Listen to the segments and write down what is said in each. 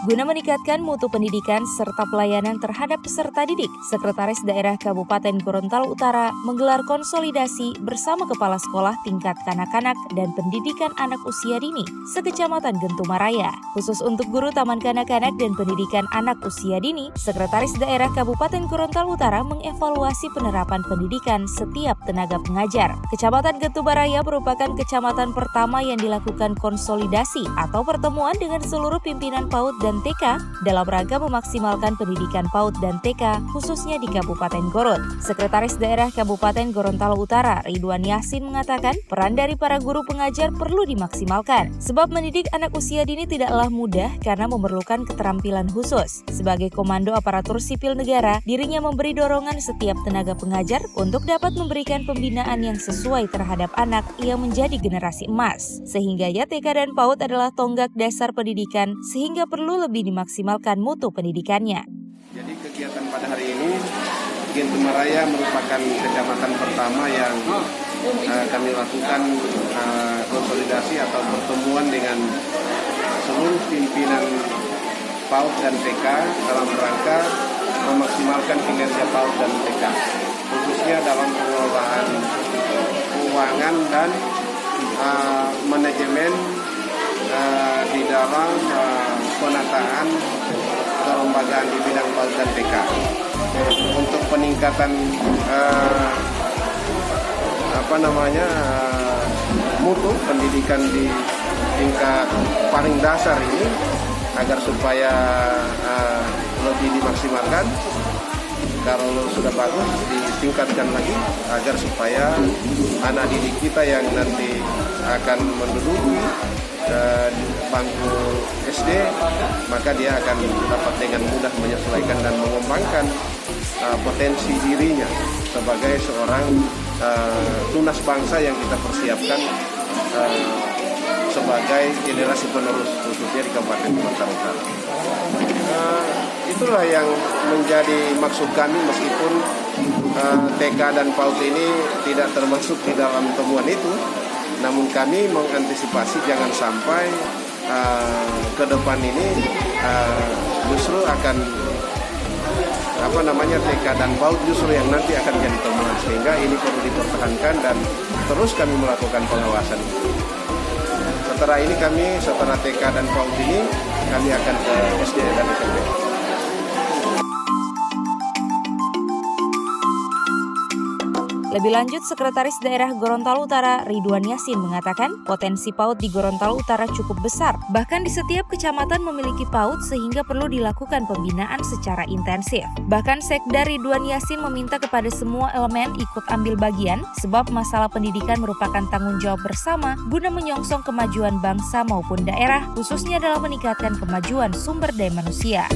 Guna meningkatkan mutu pendidikan serta pelayanan terhadap peserta didik, Sekretaris Daerah Kabupaten Gorontalo Utara menggelar konsolidasi bersama Kepala Sekolah Tingkat Kanak-Kanak dan Pendidikan Anak Usia Dini se-Kecamatan Gentumaraya. Khusus untuk guru Taman Kanak-Kanak dan Pendidikan Anak Usia Dini, Sekretaris Daerah Kabupaten Gorontalo Utara mengevaluasi penerapan pendidikan setiap tenaga pengajar. Kecamatan Gentumaraya merupakan kecamatan pertama yang dilakukan konsolidasi atau pertemuan dengan seluruh pimpinan PAUD dan TK dalam rangka memaksimalkan pendidikan PAUD dan TK khususnya di Kabupaten Gorot. Sekretaris Daerah Kabupaten Gorontalo Utara Ridwan Yasin mengatakan peran dari para guru pengajar perlu dimaksimalkan sebab mendidik anak usia dini tidaklah mudah karena memerlukan keterampilan khusus. Sebagai komando aparatur sipil negara, dirinya memberi dorongan setiap tenaga pengajar untuk dapat memberikan pembinaan yang sesuai terhadap anak yang menjadi generasi emas. Sehingga TK dan PAUD adalah tonggak dasar pendidikan sehingga perlu lebih dimaksimalkan mutu pendidikannya. Jadi kegiatan pada hari ini, Gentumaraya merupakan kecamatan pertama yang kami lakukan konsolidasi atau pertemuan dengan seluruh pimpinan PAUD dan TK dalam rangka memaksimalkan kinerja PAUD dan TK, khususnya dalam pengelolaan keuangan dan manajemen di dalam penataan kelembagaan di bidang PAUD dan TK. Untuk peningkatan mutu pendidikan di tingkat paling dasar ini agar supaya lebih dimaksimalkan. Kalau sudah bagus ditingkatkan lagi agar supaya anak didik kita yang nanti akan menduduki bangku SD, maka dia akan dapat dengan mudah menyesuaikan dan mengembangkan potensi dirinya sebagai seorang tunas bangsa yang kita persiapkan sebagai generasi penerus khususnya di Kabupaten Gorontalo Utara. Itulah yang menjadi maksud kami meskipun TK dan PAUD ini tidak termasuk di dalam temuan itu, namun kami mengantisipasi jangan sampai ke depan ini justru akan TK dan PAUD justru yang nanti akan jadi temuan, sehingga ini perlu dipertahankan dan terus kami melakukan pengawasan. Setelah TK dan PAUD ini kami akan ke SD dan SMP. Lebih lanjut, Sekretaris Daerah Gorontalo Utara Ridwan Yasin mengatakan potensi PAUD di Gorontalo Utara cukup besar. Bahkan di setiap kecamatan memiliki PAUD sehingga perlu dilakukan pembinaan secara intensif. Bahkan Sekda Ridwan Yasin meminta kepada semua elemen ikut ambil bagian sebab masalah pendidikan merupakan tanggung jawab bersama guna menyongsong kemajuan bangsa maupun daerah, khususnya dalam meningkatkan kemajuan sumber daya manusia.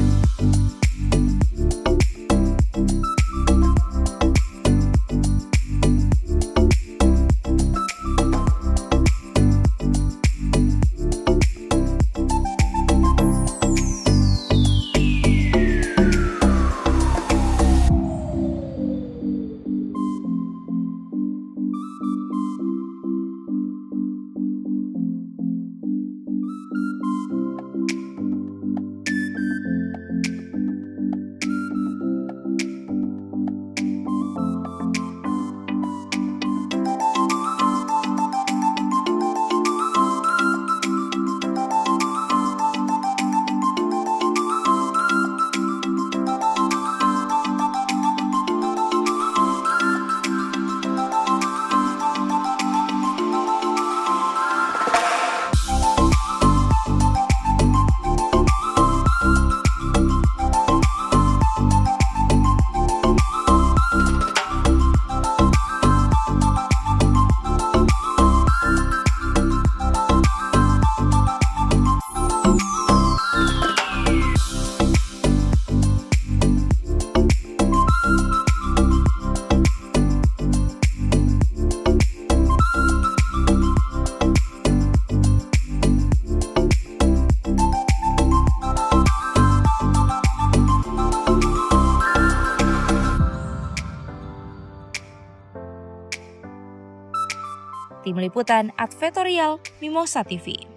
Tim Liputan Advertorial Mimosa TV.